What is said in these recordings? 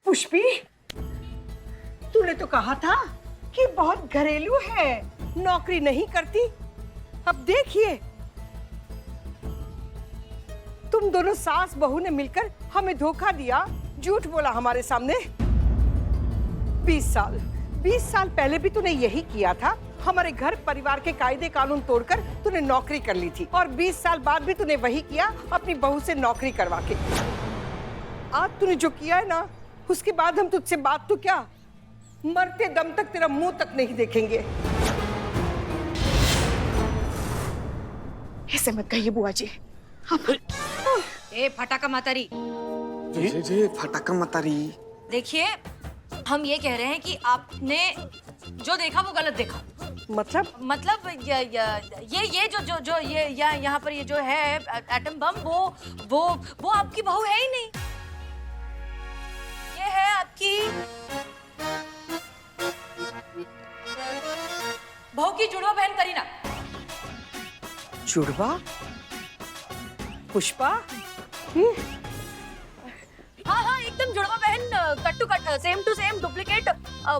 पुष्पी, तूने तो कहा था कि बहुत घरेलू है, नौकरी नहीं करती। अब देखिए, तुम दोनों सास बहू ने मिलकर हमें धोखा दिया, झूठ बोला हमारे सामने। 20 साल पहले भी तूने यही किया था। हमारे घर परिवार के कायदे कानून तोड़कर तूने नौकरी कर ली थी, और 20 साल बाद भी तूने वही किया अपनी बहू से नौकरी करवा के। आज तूने जो किया है ना, उसके बाद हम तुझसे बात तो क्या, मरते दम तक तेरा मुंह तक नहीं देखेंगे। ऐसे मत कहिए बुआ जी। ए फटाका मातारी, जी फटाका मतारी। देखिए, हम ये कह रहे हैं कि आपने जो देखा वो गलत देखा। मतलब ये जो ये यहाँ पर ये जो है एटम बम, वो आपकी बहू है ही नहीं। ये है आपकी बहू की जुड़वा बहन करीना। जुड़वा? पुष्पा? हाँ, एकदम जुड़वा बहन, cut to cut, same to same, duplicate,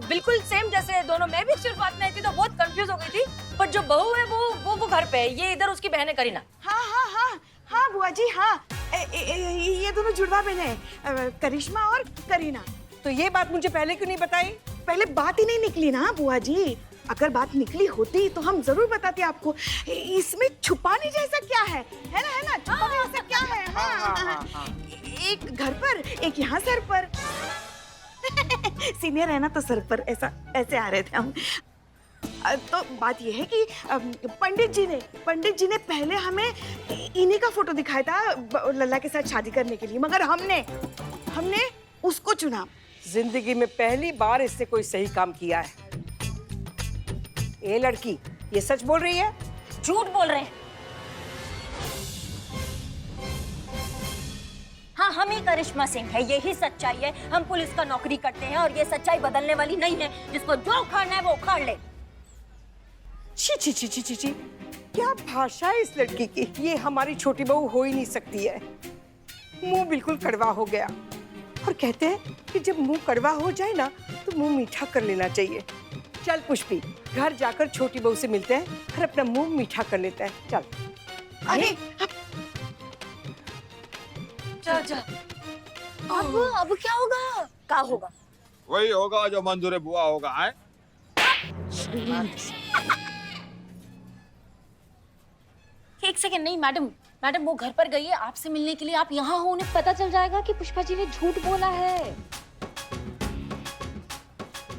बिल्कुल सेम जैसे दोनों। मैं भी शुरुआत में आई थी तो बहुत कंफ्यूज हो गई थी, पर जो बहू है वो घर पे है। ये इधर उसकी बहन है करीना। हाँ बुआ जी, हाँ। ये दोनों जुड़वा बहन है, करिश्मा और करीना। तो ये बात मुझे पहले क्यों नहीं बताई? पहले बात ही नहीं निकली ना बुआ जी। अगर बात निकली होती तो हम जरूर बताते आपको। इसमें छुपाने जैसा क्या है ना? छुपाने जैसा क्या है? हाँ। एक घर पर, एक यहाँ सर पर। सीनियर है ना, तो सर पर ऐसे आ रहे थे हम। तो बात यह है कि पंडित जी ने पहले हमें इन्हीं का फोटो दिखाया था लल्ला के साथ शादी करने के लिए, मगर हमने उसको चुना। जिंदगी में पहली बार इसने कोई सही काम किया है। ये लड़की ये सच बोल रही है? झूठ बोल रहे हैं। हाँ, हम ही करिश्मा सिंह है, यही सच्चाई है। हम पुलिस का नौकरी करते हैं और ये सच्चाई बदलने वाली नहीं है। जिसको जो उखाड़ना है वो उखाड़ ले। छी, क्या भाषा है इस लड़की की। ये हमारी छोटी बहू हो ही नहीं सकती है। मुंह बिल्कुल कड़वा हो गया, और कहते हैं कि जब मुंह कड़वा हो जाए ना तो मुंह मीठा कर लेना चाहिए। चल पुष्पी, घर जाकर छोटी बहू से मिलते हैं और अपना मुंह मीठा कर लेते हैं। चल। अरे जा। अब क्या होगा? क्या होगा? वही होगा जो मंजूर बुआ होगा। है एक सेकंड, नहीं मैडम वो घर पर गई है आपसे मिलने के लिए। आप यहाँ हो, उन्हें पता चल जाएगा कि पुष्पा जी ने झूठ बोला है।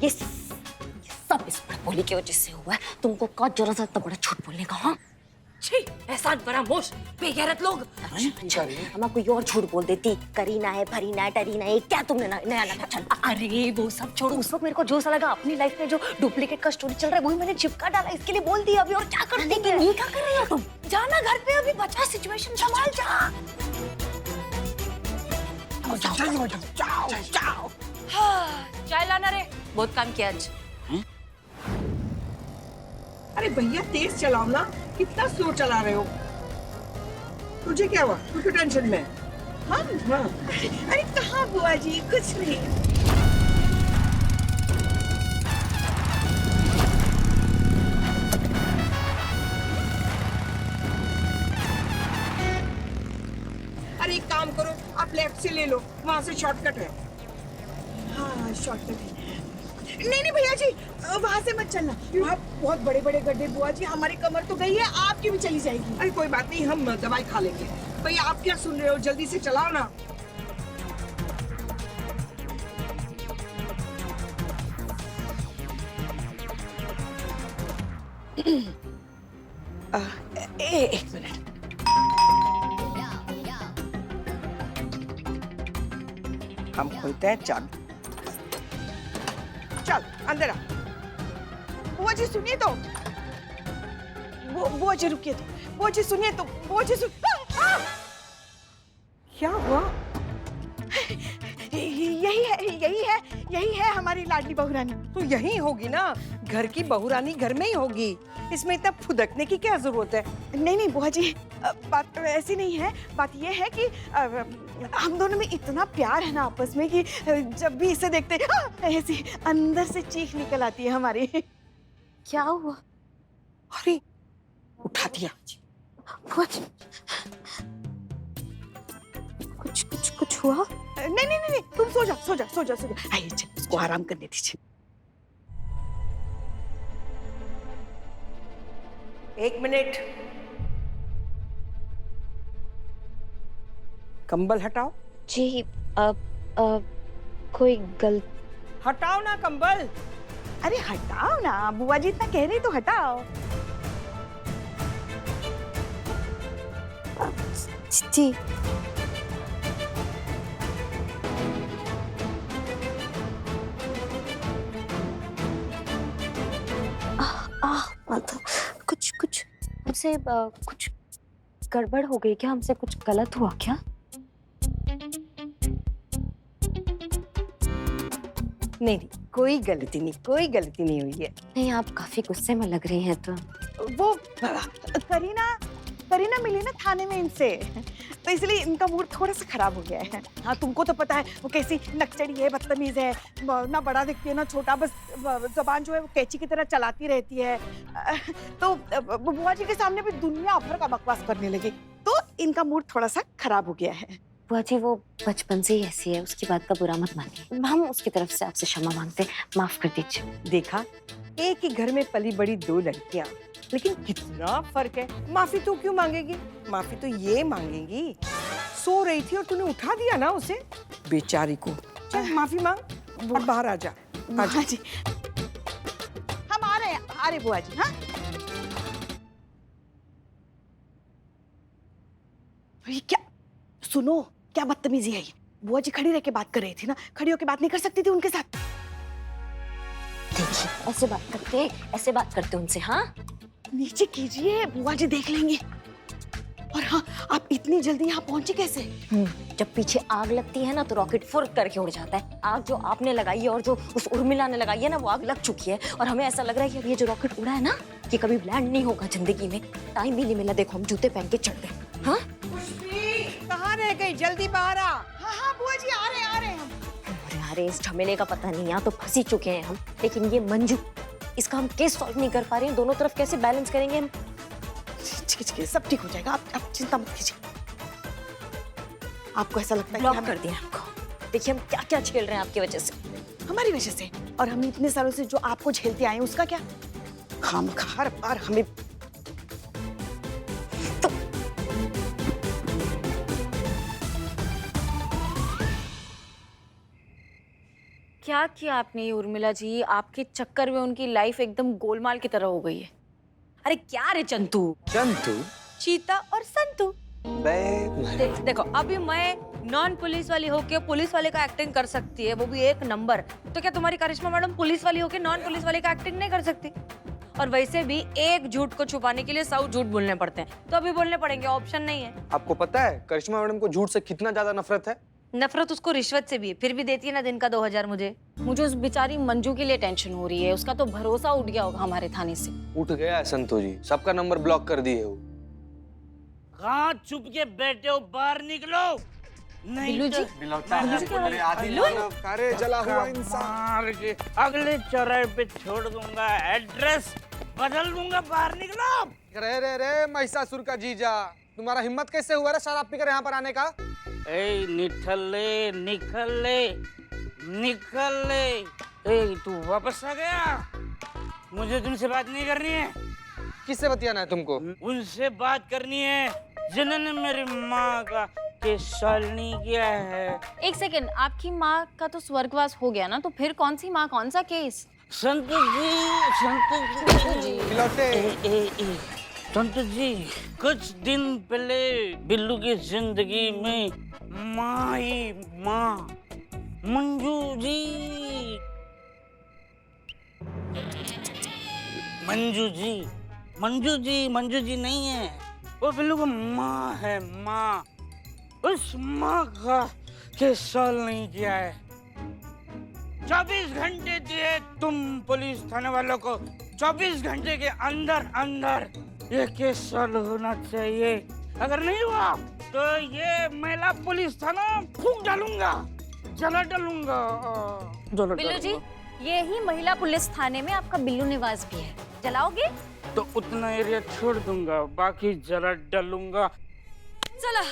ये सब इस बड़बोली की वजह से हुआ है। तुमको क्या जरूरत है इतना बड़ा झूठ बोलने का? हाँ, छी, एहसान फरामोश, बेगैरत लोग। हम कोई और झूठ बोल देती। करीना है, फरीना है, टरीना है, क्या तुमने नया चल। अरे वो सब छोड़ो। उस वक्त मेरे को जो सा लगा, अपनी लाइफ में जो डुप्लीकेट का स्टोरी चल रहा है वही मैंने चिपका डाला। इसके लिए बोल दिया। अभी और क्या कर देंगे? ये क्या कर रही हो तुम? जाना घर पे, अभी बचा सिचुएशन संभाल जा। जाओ। चाय लाना रे, बहुत काम किया आज। अरे भैया तेज चलाओ ना, कितना स्लो चला रहे हो। तुझे क्या हुआ? तू क्यों टेंशन में? हाँ। अरे कहाँ बुआ जी, कुछ नहीं। अरे एक काम करो, आप लेफ्ट से ले लो, वहां से शॉर्टकट है। हाँ, शॉर्टकट है। नहीं भैया जी, वहाँ से मत चलना। वहाँ बहुत बड़े बड़े गड्ढे बुआ जी। हमारी कमर तो गई है, आपकी भी चली जाएगी। अरे कोई बात नहीं, हम दवाई खा लेंगे। भैया आप क्या सुन रहे हो, जल्दी से चलाओ ना। एक मिनट। हम खोलते हैं चाबी। चल अंदर आ। बुआ जी सुनिए तो। बुआ जी रुकिए तो। बुआ जी सुनिए तो। बुआ जी क्या हुआ? यही है हमारी लाडली बहुरानी। तो यही होगी ना, घर की बहुरानी घर में ही होगी। इसमें इतना फुदकने की क्या जरूरत है? नहीं बुआ जी, बात ऐसी नहीं है। बात ये है कि हम दोनों में इतना प्यार है ना आपस में कि जब भी इसे देखते ऐसी अंदर से चीख निकल आती है हमारी। क्या हुआ? अरे उठा दिया। कुछ कुछ कुछ कुछ हुआ? नहीं नहीं नहीं, तुम सो जाओ सो जाओ सो जाओ सो जाओ। आइए चल, उसको आराम करने दीजिए। 1 मिनट। कंबल हटाओ। जी कोई गलत? हटाओ ना कंबल। अरे हटाओ ना, बुआ जी इतना कह रही तो हटाओ। जी मतलब कुछ कुछ हमसे कुछ गड़बड़ हो गई क्या? हमसे कुछ गलत हुआ क्या? नहीं नहीं, कोई गलती नहीं, कोई गलती नहीं हुई है। नहीं, आप काफी गुस्से में लग रही हैं तो। वो करीना मिली ना थाने में इनसे, तो इसलिए इनका मूड थोड़ा सा खराब हो गया है। हाँ तुमको तो पता है वो कैसी नकचड़ी है, बदतमीज है, ना बड़ा दिखती है ना छोटा, बस जबान जो है वो कैंची की तरह चलाती रहती है। तो बुआ जी के सामने भी दुनिया भर का बकवास करने लगी, तो इनका मूड थोड़ा सा खराब हो गया है। बुआ जी वो बचपन से ही ऐसी है, उसकी बात का बुरा मत मानिए। हम उसकी तरफ से आपसे क्षमा मांगते, माफ कर दीजिए। देखा, एक ही घर में पली बड़ी 2 लड़कियां, लेकिन कितना फर्क है। माफी तू क्यों मांगेगी? माफी तो ये मांगेगी, सो रही थी और तूने उठा दिया ना उसे, बेचारी को। चल माफी मांग और बाहर आ जा। बुआ जी हम आ रहे बुआ जी। हाँ ये क्या, सुनो क्या बदतमीजी है ये। बुआ जी खड़ी रह के बात कर रही थी ना, खड़ी होके बात नहीं कर सकती थी उनके साथ? देखिए ऐसे बात करते उनसे। हाँ नीचे कीजिए, बुआ जी देख लेंगे। और हाँ, आप इतनी जल्दी यहाँ पहुंची कैसे? जब पीछे आग लगती है ना तो रॉकेट फुर्र करके उड़ जाता है। आग जो आपने लगाई है और जो उस उर्मिला ने लगाई है ना, वो आग लग चुकी है और हमें ऐसा लग रहा है कि अब ये जो रॉकेट उड़ा है ना, ये कभी लैंड नहीं होगा जिंदगी में। टाइम भी नहीं मिला, देखो हम जूते पहन के चढ़ गए। हाँ कहाँ रह गई? जल्दी बाहर आ। हाँ बुआ जी आ रहे हैं हम। अरे इस झमेले का पता नहीं, यहाँ तो फंसी चुके हैं हम। लेकिन ये मंजू, इसका हम केस सॉल्व नहीं कर पा रहे हैं। दोनों तरफ कैसे बैलेंस करेंगे हम? ठीक है, सब ठीक हो जाएगा, आप चिंता मत कीजिए। आपको ऐसा लगता है ब्लॉक कि कर दिया हमको। देखिए हम क्या क्या झेल रहे हैं आपकी वजह से। हमारी वजह से? और हम इतने सालों से जो आपको झेलते आए हैं उसका क्या? हम हर बार हमें क्या किया आपने ये उर्मिला जी? आपके चक्कर में उनकी लाइफ एकदम गोलमाल की तरह हो गई है। अरे क्या रे चंतू? चंतू चीता और संतू। देखो अभी मैं नॉन पुलिस वाली होके पुलिस वाले का एक्टिंग कर सकती है, वो भी 1 नंबर। तो क्या तुम्हारी करिश्मा मैडम पुलिस वाली होके नॉन पुलिस वाले का एक्टिंग नहीं कर सकती? और वैसे भी एक झूठ को छुपाने के लिए 100 झूठ बोलने पड़ते हैं, तो अभी बोलने पड़ेंगे, ऑप्शन नहीं है। आपको पता है करिश्मा मैडम को झूठ से कितना ज्यादा नफरत है? नफरत उसको रिश्वत से भी है, फिर भी देती है ना दिन का 2000 मुझे। मुझे उस बेचारी मंजू के लिए टेंशन हो रही है। उसका तो भरोसा उठ गया होगा हमारे थाने से। उठ गया है संतू जी, सबका नंबर ब्लॉक कर दिए हो। कहाँ चुप के बैठे हो? बाहर निकलो। नहीं तो अरे जला हुआ इंसान, मार के अगले चौराहे पे छोड़ दूंगा, एड्रेस बदल दूंगा। बाहर निकलो। रे महिषासुर का जीजा, तुम्हारा हिम्मत कैसे हुआ रे शराब पीकर यहाँ पर आने का? ए निकल ले। ए तू वापस आ गया? मुझे तुमसे बात नहीं करनी है। किससे बतियाना है तुमको? उनसे बात करनी है जिन्होंने मेरी माँ का केस सॉल्व नहीं किया है। एक सेकंड, आपकी माँ का तो स्वर्गवास हो गया ना, तो फिर कौन सी माँ, कौन सा केस? संत जी संत जी, कुछ दिन पहले बिल्लू की जिंदगी में माँ ही माँ, मंजू जी नहीं है, वो बिल्लू को माँ है माँ। उस माँ का केस सॉल्व नहीं किया है। 24 घंटे दिए तुम पुलिस थाने वालों को, 24 घंटे के अंदर अंदर ये केस सॉल्व होना चाहिए। अगर नहीं हुआ तो ये महिला पुलिस थाना फूंक डालूंगा, जला डालूंगा, जला बिल्लू जी, डालूंगा। यही महिला पुलिस थाने में आपका बिल्लू निवास भी है, जलाओगे? तो उतना एरिया छोड़ दूंगा, बाकी जला डालूंगा। चला।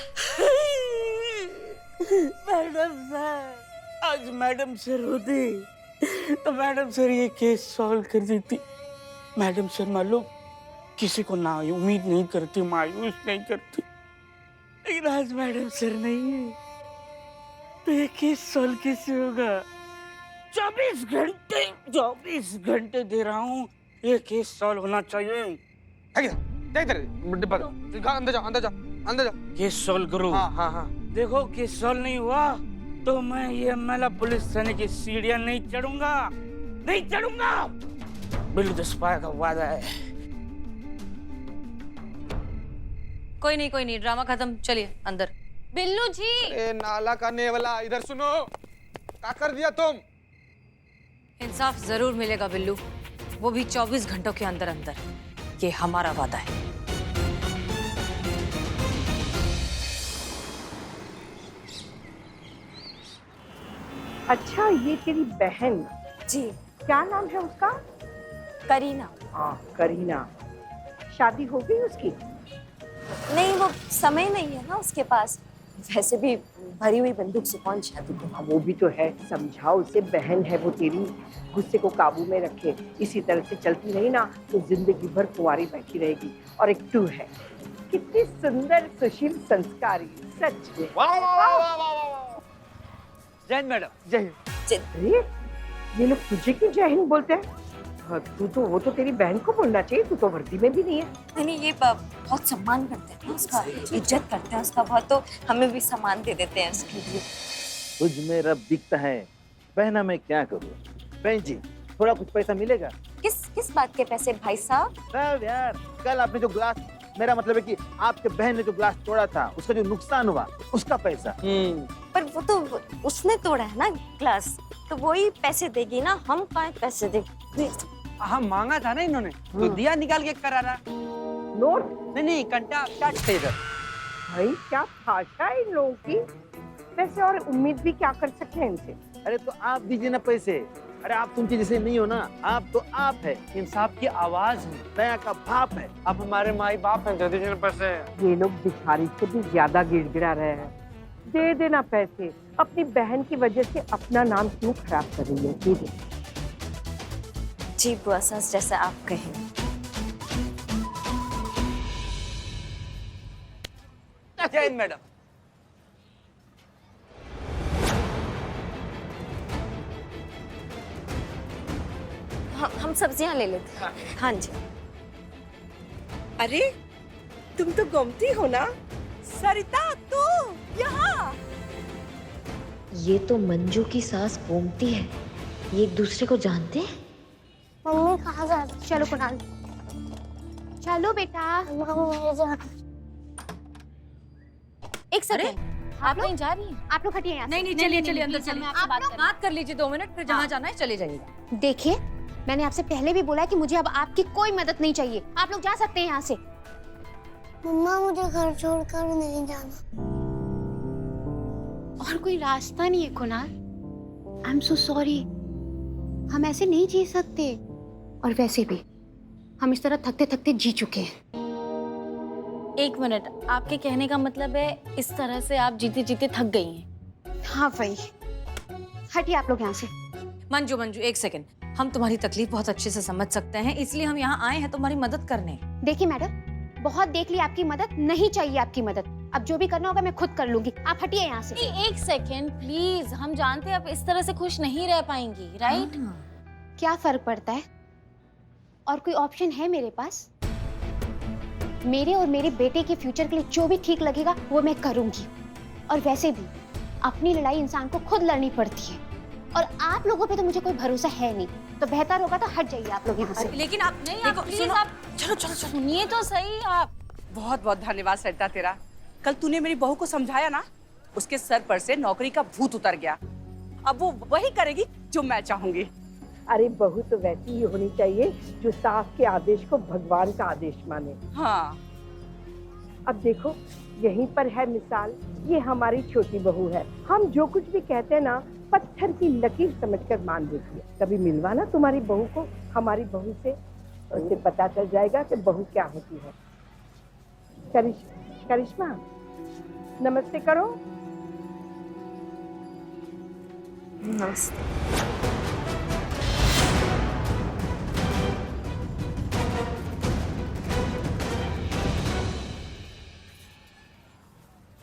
मैडम सर, आज मैडम सर होती तो मैडम सर ये केस सॉल्व कर देती। मैडम सर मालूम किसी को ना उम्मीद नहीं करती, मायूस नहीं करती, लेकिन आज मैडम सर नहीं है तो ये केस सॉल्व कैसे होगा? 24 घंटे दे रहा हूँ, ये केस सॉल्व होना चाहिए। अंदर जाओ अंदर जाओ अंदर जाओ। केस सॉल्व करो। हाँ हाँ हाँ। देखो केस सॉल्व नहीं हुआ तो मैं ये महिला पुलिस थाने की सीढ़ियां नहीं चढ़ूंगा, नहीं चढ़ूंगा। बिल्लू दसपाया का वादा है। कोई नहीं, ड्रामा खत्म, चलिए अंदर। बिल्लू जी, ए नाला करने वाला, इधर सुनो, क्या कर दिया तुम? इंसाफ जरूर मिलेगा बिल्लू, वो भी 24 घंटों के अंदर अंदर। ये हमारा वादा है। अच्छा, ये तेरी बहन, जी क्या नाम है उसका? करीना। हाँ, करीना। शादी हो गई उसकी? नहीं, वो समय नहीं है ना उसके पास। वैसे भी भरी हुई बंदूक से कौन शादी करे? हाँ, वो भी तो है। समझाओ उसे, बहन है वो तेरी, गुस्से को काबू में रखे। इसी तरह से चलती रही ना तो जिंदगी भर कुंवारी बैठी रहेगी। और एक तू है, कितनी सुंदर, सुशील, संस्कारी, सच में। वाह वाह वाह वाह वाह वाह। जय मैडम। जय हिंद। अरे, ये लोग तुझे क्यों जय हिंद बोलते हैं? हाँ, वो तो तेरी बहन को बोलना चाहिए, तू तो वर्दी में भी नहीं है। नहीं, ये बहुत सम्मान करते हैं ना उसका, इज्जत करते हैं उसका बहुत, तो हमें भी सम्मान दे देते हैं उसके लिए। तुझ में रब दिखता है, बहना मैं क्या करूँ? बहन जी, थोड़ा कुछ पैसा मिलेगा? किस बात के पैसे भाई साहब? सब यार, कल आपने जो ग्लास, मेरा मतलब है कि आपके बहन ने जो ग्लास तोड़ा था, उसका जो नुकसान हुआ, उसका पैसा। पर वो तो उसने तोड़ा है ना ग्लास, तो वही पैसे देगी ना, हम कहाँ पैसे देंगे? हाँ, मांगा था ना इन्होंने, तो दिया निकाल के करारा। नोट? नहीं, कंटा काट थे इधर। भाई, क्या भाषा है इन लोगों की। वैसे और उम्मीद भी क्या कर सकते हैं इनसे? अरे तो आप दीजिए ना पैसे। अरे आप तुम जैसे नहीं हो ना, आप तो आप है, इंसाफ की आवाज है, दया का भाप है। आप हमारे माई बाप हैं, दे दीजिए ना पैसे। ये लोग भिखारी से भी ज्यादा गिड़गिड़ा रहे हैं। दे देना पैसे। अपनी बहन की वजह से अपना नाम क्यों खराब कर रही है? दे दे। जी बुआ सास, जैसा आप कहें। जय हिंद मैडम। हम सब्जियां ले लेते हैं। हाँ जी। अरे, तुम तो गोमती हो ना? सरिता, तू यहाँ? ये तो मंजू की सास गोमती है। ये एक दूसरे को जानते हैं? मम्मी कहाँ जा रही? चलो कुणाल, चलो बेटा। एक सेकंड, आप कहीं जा रही हैं? आप लोग हटिए यहाँ से। नहीं, चलिए अंदर चलिए। आप लोग बात कर लीजिए 2 मिनट, फिर जहाँ जाना है चले जाइएगा। देखिए, मैंने आपसे पहले भी बोला है कि मुझे अब आपकी कोई मदद नहीं चाहिए। आप लोग जा सकते हैं यहाँ से। मम्मा, मुझे घर छोड़कर नहीं जाना। और कोई रास्ता नहीं है Kunal. I am so sorry. हम ऐसे नहीं जी सकते। और वैसे भी हम इस तरह थकते थकते जी चुके हैं। एक मिनट, आपके कहने का मतलब है इस तरह से आप जीते जीते थक गई हैं? हाँ वही। हटिए आप लोग यहाँ से। मंजू, एक सेकंड। हम तुम्हारी तकलीफ बहुत अच्छे से समझ सकते हैं, इसलिए हम यहाँ आए हैं तुम्हारी मदद करने। देखिए मैडम, बहुत देख ली आपकी मदद, नहीं चाहिए आपकी मदद। अब जो भी करना होगा मैं खुद कर लूंगी। आप हटिए यहाँ से। एक सेकंड प्लीज, हम जानते हैं आप इस तरह से खुश नहीं रह पाएंगी, राइट? क्या फर्क पड़ता है? और कोई ऑप्शन है मेरे पास? मेरे और मेरे बेटे के फ्यूचर के लिए जो भी ठीक लगेगा वो मैं करूंगी। और वैसे भी अपनी लड़ाई इंसान को खुद लड़नी पड़ती है, और आप लोगों पे तो मुझे कोई भरोसा है नहीं। तो बेहतर होगा तो हट जाइए आप लोग यहाँ से। लेकिन आप नहीं, आप प्लीज, आप चलो सुनिए तो सही। आप बहुत बहुत धन्यवाद सरिता तेरा। कल तूने मेरी बहू को समझाया ना, उसके सर पर से नौकरी का भूत उतर गया। अब वो वही करेगी जो मैं चाहूंगी। अरे, बहू तो वैसी ही होनी चाहिए जो सास के आदेश को भगवान का आदेश माने। हाँ। अब देखो यहीं पर है मिसाल, ये हमारी छोटी बहू है। हम जो कुछ भी कहते हैं ना पत्थर की लकीर समझकर मान देती है। कभी मिलवाना तुम्हारी बहू को हमारी बहू से, उसे पता चल जाएगा कि बहू क्या होती है। करिश्मा नमस्ते करो। नमस्ते।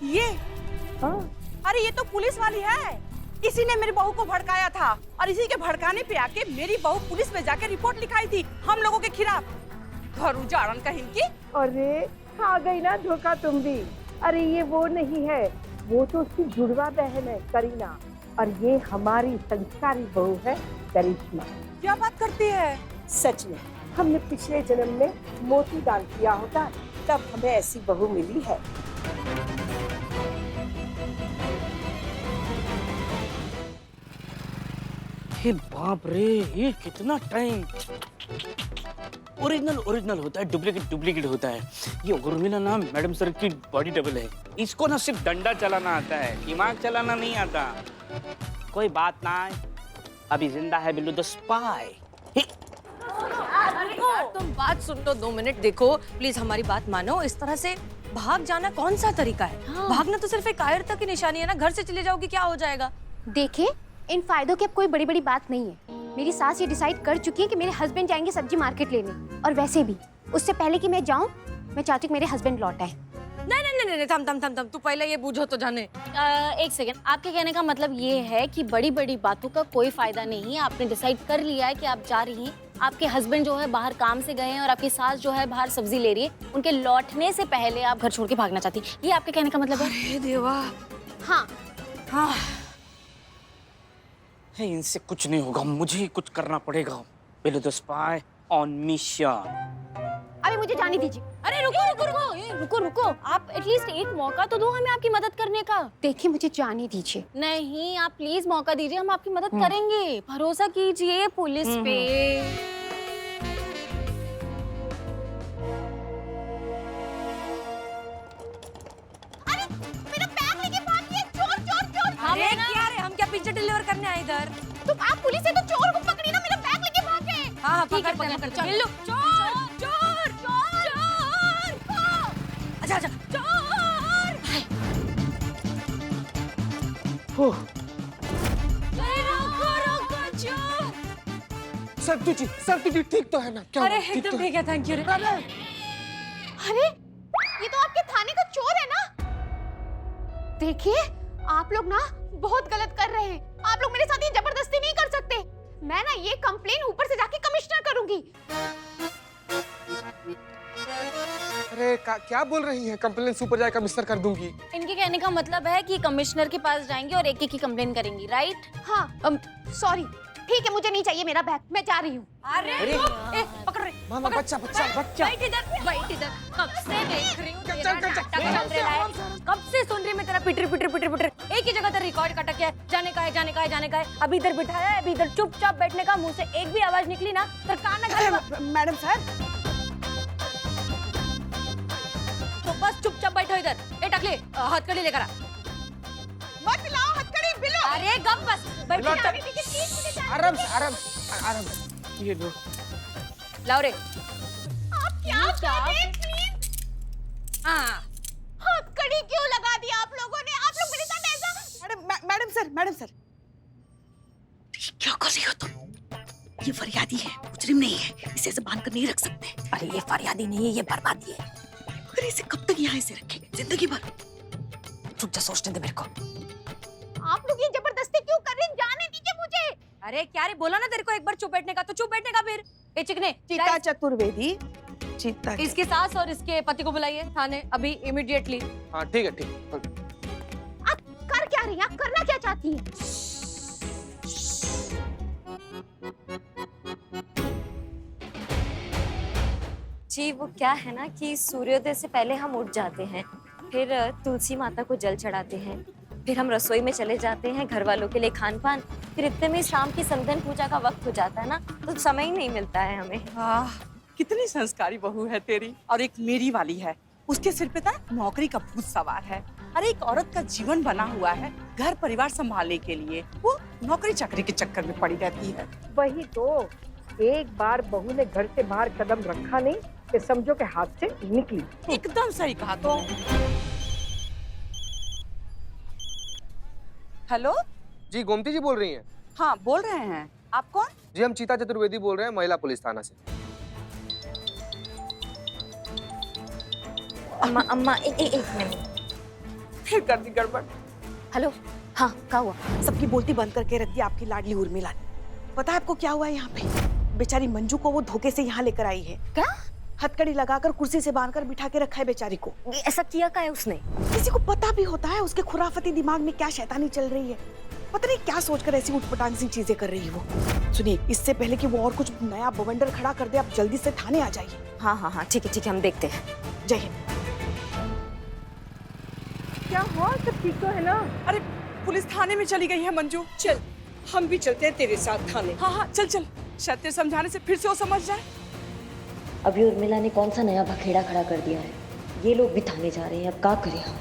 ये अरे ये तो पुलिस वाली है। इसी ने मेरी बहू को भड़काया था और इसी के भड़काने पे आके मेरी बहू पुलिस में जाके रिपोर्ट लिखाई थी हम लोगों के खिलाफ। घर उजाड़न कहीं की। अरे आ गई ना धोखा तुम भी। अरे ये वो नहीं है, वो तो उसकी जुड़वा बहन है करीना, और ये हमारी संस्कारी बहू है करिश्मा। क्या बात करती है? सच में हमने पिछले जन्म में मोती दान किया होता तब हमें ऐसी बहू मिली है। हे बाप रे, ये कितना टाइम। ओरिजिनल होता है, डुप्लीकेट होता है। ये उर्मिला ना मैडम सर की बॉडी डबल है। इसको ना सिर्फ डंडा चलाना आता है, दिमाग चलाना नहीं आता। कोई बात ना, अभी जिंदा है बिल्लू द स्पाई। तुम बात सुन लो 2 मिनट। देखो प्लीज हमारी बात मानो। इस तरह से भाग जाना कौन सा तरीका है? भागना तो सिर्फ एक कायरता की निशानी है ना। घर से चले जाओगी क्या हो जाएगा? देखिए इन फायदों की अब कोई बड़ी बड़ी बात नहीं है। मेरी सास ये डिसाइड कर चुकी है कि मेरे हस्बैंड जाएंगे सब्जी मार्केट लेने, और वैसे भी उससे पहले कि मैं जाऊं मैं चाहती हूँ मेरे हस्बैंड लौट आए। नहीं, थम तू पहले ये बूझो तो जाने। एक सेकंड, आपके कहने का मतलब ये है कि बड़ी बड़ी बातों का कोई फायदा नहीं है। आपने डिसाइड कर लिया है कि आप जा रही हैं, आपके हस्बैंड जो है बाहर काम से गए हैं और आपकी सास जो है बाहर सब्जी ले रही है। उनके लौटने से पहले आप घर छोड़ के भागना चाहती हैं, ये आपके कहने का मतलब है? अरे देवा। हाँ। है, इनसे कुछ नहीं होगा, मुझे ही कुछ करना पड़ेगा। Billu the spy on mission. अरे मुझे जाने दीजिए। अरे रुको, आप एटलीस्ट एक मौका तो दो हमें आपकी मदद करने का। देखिए मुझे जाने दीजिए। नहीं, आप प्लीज मौका दीजिए, हम आपकी मदद करेंगे। भरोसा कीजिए पुलिस पे। अरे मेरा बैग लेके भाग गया, चोर। अरे क्या रे, हम क्या पिज्जा डिलीवर करने आए इधर? तुम आप पुलिस है तो चोर को पकड़ी ना, मेरा बैग लेके भाग गए। हाँ ठीक है, पकड़ चल। बिल्लू। चोर। अच्छा चोर। सब तुझी ठीक तो है ना? क्या अरे हुआ? ठीक एकदम तो है? ठीक है, थैंक यू। अरे ये तो आपके थाने का चोर है ना। देखिए आप लोग ना बहुत गलत कर रहे हैं। आप लोग मेरे साथ ये जबरदस्ती नहीं कर सकते। मैं ना ये कंप्लेन ऊपर से जाके कमिश्नर करूंगी। अरे क्या बोल रही है? कंप्लेन सुपर जाए कमिश्नर कर दूंगी। इनके कहने का मतलब है कि कमिश्नर के पास जाएंगे और एक की कंप्लेन करेंगी, राइट? हाँ सॉरी, ठीक है मुझे नहीं चाहिए मेरा बैग, मैं जा रही हूँ। अरे पकड़ रे। मामा बच्चा। बैठ इधर। कब से देख रही हूँ तेरा नाटक चल रहा है। कब से सुन रही मैं तेरा पिटर। एक ही जगह तेरा रिकॉर्ड कटक है। जाने का है। अभी इधर बिठाया है, अभी इधर चुपचाप बैठने का। मुंह से एक भी आवाज निकली ना तो कान ना। मैडम सर तो बस चुपचाप बैठो इधर। ए टकले, हथकड़ी लेकर आ। मत लाओ हथकड़ी बिल्लू। अरे गप बस बैठ। आराम से। ये लो। लाओ रे। आप क्या कर रहे हैं प्लीज? हाँ हथकड़ी क्यों लगा दिया आप लोगों ने? आप लोग मेरे साथ ऐसा। मैडम सर क्या कर रही हो तुम? ये फरियादी है, मुजरिम नहीं है। इसे ऐसे बांध कर नहीं रख सकते। अरे ये फरियादी नहीं है, ये बर्बादी है। अरे इसे कब तक यहाँ ऐसे रखेंगे? जिंदगी भर। चुप जा, सोचने दे मेरे को। आप लोग ये जबरदस्ती क्यों कर रहे हैं? जाने दीजिए मुझे। अरे क्या रे, बोला ना तेरे को एक बार चुप बैठने का, तो चुप बैठने का। फिर ए चिकने, चीता चतुर्वेदी चीता। इसकी सास और इसके पति को बुलाइए थाने अभी इमीडिएटली। हाँ ठीक है। आप कर क्या रही हैं? आप करना क्या चाहती हैं? जी वो क्या है ना कि सूर्योदय से पहले हम उठ जाते हैं, फिर तुलसी माता को जल चढ़ाते हैं, फिर हम रसोई में चले जाते हैं घर वालों के लिए खान पान, फिर इतने में शाम की संध्या पूजा का वक्त हो जाता है ना, तो समय ही नहीं मिलता है हमें। कितनी संस्कारी बहू है तेरी, और एक मेरी वाली है। उसके सिर पे था नौकरी का भूत सवार है। अरे एक औरत का जीवन बना हुआ है घर परिवार संभालने के लिए, वो नौकरी चाकरी के चक्कर में पड़ी रहती है। वही तो, एक बार बहू ने घर से बाहर कदम रखा नहीं कि समझो के हाथ से निकली। एकदम सही कहा। तो हेलो जी गोमती जी बोल रही हैं? हाँ बोल रहे हैं, आप कौन? जी हम चीता चतुर्वेदी बोल रहे हैं, महिला पुलिस थाना से। अम्मा एक मिनट। फिर कर दी गड़बड़। हेलो, हाँ क्या हुआ? सबकी बोलती बंद करके रख दी आपकी लाडली उर्मिला ने। पता है आपको क्या हुआ है यहाँ पे? बेचारी मंजू को वो धोखे से यहाँ लेकर आई है। क्या? हथकड़ी लगाकर कुर्सी से बांधकर बिठा के रखा है बेचारी को। ऐसा किया क्या है उसने? किसी को पता भी होता है उसके खुराफती दिमाग में क्या शैतानी चल रही है? पता नहीं क्या सोचकर ऐसी उठपटांग सी चीजें कर रही है वो। सुनिए, इससे पहले कि वो और कुछ नया बवंडर खड़ा कर दे, आप जल्दी से थाने आ जाइए। हाँ ठीक है हम देखते हैं। जय हिंद। क्या हुआ, सब ठीक तो है ना? अरे पुलिस थाने में चली गई है मंजू। चल हम भी चलते हैं तेरे साथ थाने। हाँ चल शायद तेरे समझाने से फिर से वो समझ जाए। अभी उर्मिला ने कौन सा नया बखेड़ा खड़ा कर दिया है, ये लोग भी थाने जा रहे हैं, अब क्या करें हम?